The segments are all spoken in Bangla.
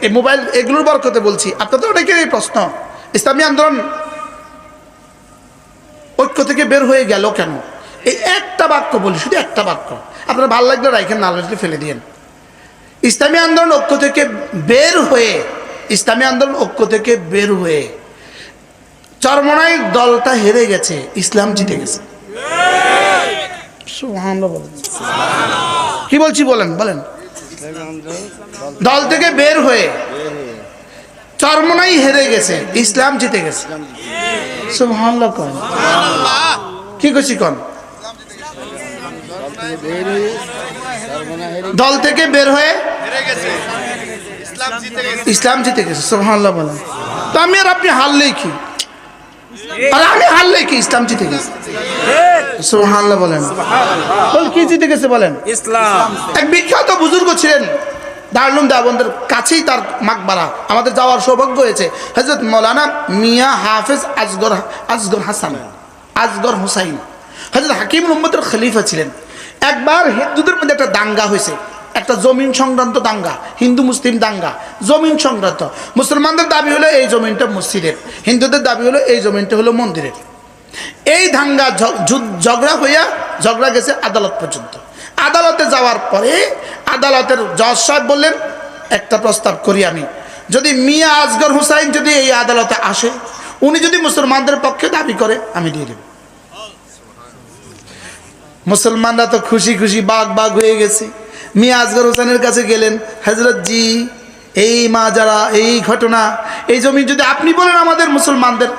এই মোবাইল এগুলোর বরকতে বলছি, আপনাদের অনেকেরই প্রশ্ন, ইসলামী আন্দোলন ঐক্য থেকে বের হয়ে গেল কেন? এই একটা বাক্য বলি, শুধু একটা বাক্য, আপনার ভালো লাগলে রাইখেন, না লাগলে ফেলে দিয়েন। ইসলামী আন্দোলন ঐক্য থেকে বের হয়ে, ইসলামী আন্দোলন ঐক্য থেকে বের হয়ে চরমনাই দলটা হেরে গেছে, ইসলাম জিতে গেছে। কি বলছি বলেন বলেন। দল থেকে বের হয়ে চরমনাই হেরে গেছে, ইসলাম জিতে গেছে। সুবহানাল্লাহ কোন কি কইছি কোন? দল থেকে বের হয়ে ইসলাম জিতে গেছে। সুবহানাল্লাহ বলেন। তো আমি আর আপনি হারলেই কি, আর আমি হারলেই কি, ইসলাম জিতে গেছে। সুবহানাল্লাহ বলেন। বল কি জিতে গেছে বলেন? ইসলাম। এক বিখ্যাত বুজুর্গ ছিলেন, দারুল দেওবন্দের কাছেই তার মাকবারা, আমাদের যাওয়ার সৌভাগ্য হয়েছে। হযরত মাওলানা মিয়া হাফেজ আসগর হাসান আসগর হুসাইন, হযরত হাকিমুল উম্মতের খলিফা ছিলেন। একবার হিন্দুদের মধ্যে একটা দাঙ্গা হয়েছে, একটা জমিন সংক্রান্ত দাঙ্গা, হিন্দু মুসলিম দাঙ্গা, জমিন সংক্রান্ত। মুসলমানদের দাবি হলো এই জমিনটা মসজিদের, হিন্দুদের দাবি হলো এই জমিনটা হলো মন্দিরের। এই দাঙ্গা ঝগড়া গেছে আদালত পর্যন্ত। আদালতে যাওয়ার পরে আদালতের জজ সাহেব বললেন, একটা প্রস্তাব করি আমি, যদি মিয়া আসগর হুসাইন যদি এই আদালতে আসে, উনি যদি মুসলমানদের পক্ষে দাবি করে, আমি দিয়ে দেব। মুসলমানরা তো খুশি খুশি বাগ হয়ে গেছে। মিয়া আসগর হুসাইনের কাছে গেলেন, হযরত জি এই মাজারা, এই ঘটনা, এই জমি যদি আপনি বলেন আমাদের মুসলমানদের,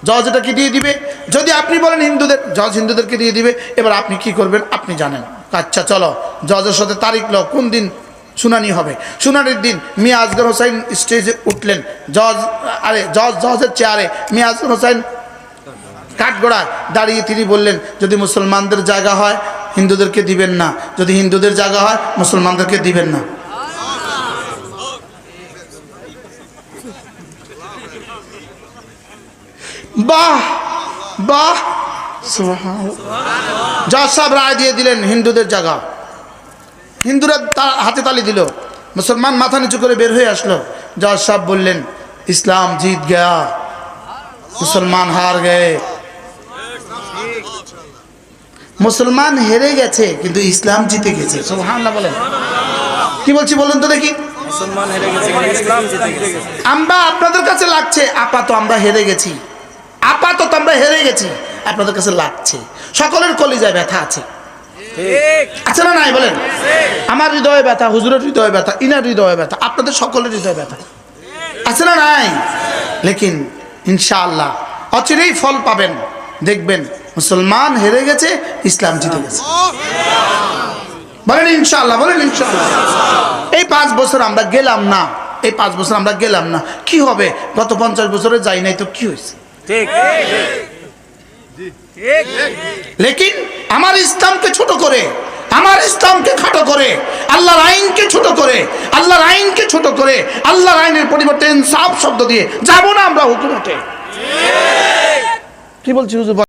জজ এটাকে দিয়ে দিবে। যদি আপনি বলেন হিন্দুদের, জজ হিন্দুদেরকে দিয়ে দিবে। এবার আপনি কি করবেন আপনি জানেন। আচ্ছা চলো, জজের সাথে তারিখ লো, কোন দিন শুনানি হবে। শুনানির দিন মিয়া আসগর হোসেন স্টেজে উঠলেন, জজের চেয়ারে মিয়া আসগর হোসেন কাঠগড়ায় দাঁড়িয়ে তিনি বললেন, যদি মুসলমানদের জায়গা হয় হিন্দুদেরকে দিবেন না, যদি হিন্দুদের জায়গা হয় মুসলমানদেরকে দিবেন না। বাহ বাহ, জজ সাহেব রায় দিয়ে দিলেন হিন্দুদের জায়গা। হিন্দুরা হাতে তালি দিল, মুসলমান মাথা নিচু করে বের হয়ে আসলো। জজ সাহেব বললেন, ইসলাম জিত গয়া, মুসলমান হার গে। মুসলমান হেরে গেছে কিন্তু ইসলাম জিতে গেছে। সুবহানাল্লাহ বলেন। কি বলছি বলুন তো দেখি। মুসলমান হেরে গেছে কিন্তু ইসলাম জিতে গেছে। আমরা আপনাদের কাছে লাগছে আপাতত আমরা হেরে গেছি, আপাতত আমরা হেরে গেছি, আপনাদের কাছে লাগছে। সকলের কলিজায় ব্যথা আছে, আছে না নাই বলেন? আমার হৃদয়ে ব্যথা, হুজুরের হৃদয়ে ব্যথা, ইনার হৃদয়ে ব্যথা, আপনাদের সকলের হৃদয়ে ব্যথা আছে না নাই? লেকিন ইনশাআল্লাহ অচিরেই ফল পাবেন, দেখবেন মুসলমান হেরে গেছে, ইসলাম জিতে গেছে। বলেন ইনশাআল্লাহ, বলেন ইনশাআল্লাহ। এই 5 বছর আমরা গেলাম না, এই 5 বছর আমরা গেলাম না, কি হবে? গত 50 বছরে যাই নাই তো কি হয়েছে? ঠিক। লেকিন আমার ইসলামকে ছোট করে, আমার ইসলামকে খাটো করে, আল্লাহর আইনকে ছোট করে, আল্লাহর আইনকে ছোট করে, আল্লাহর আইনের পরিবর্তে ইনসাফ শব্দ দিয়ে যাব না আমরা হুকুমতে। কি বলছি হুজুর?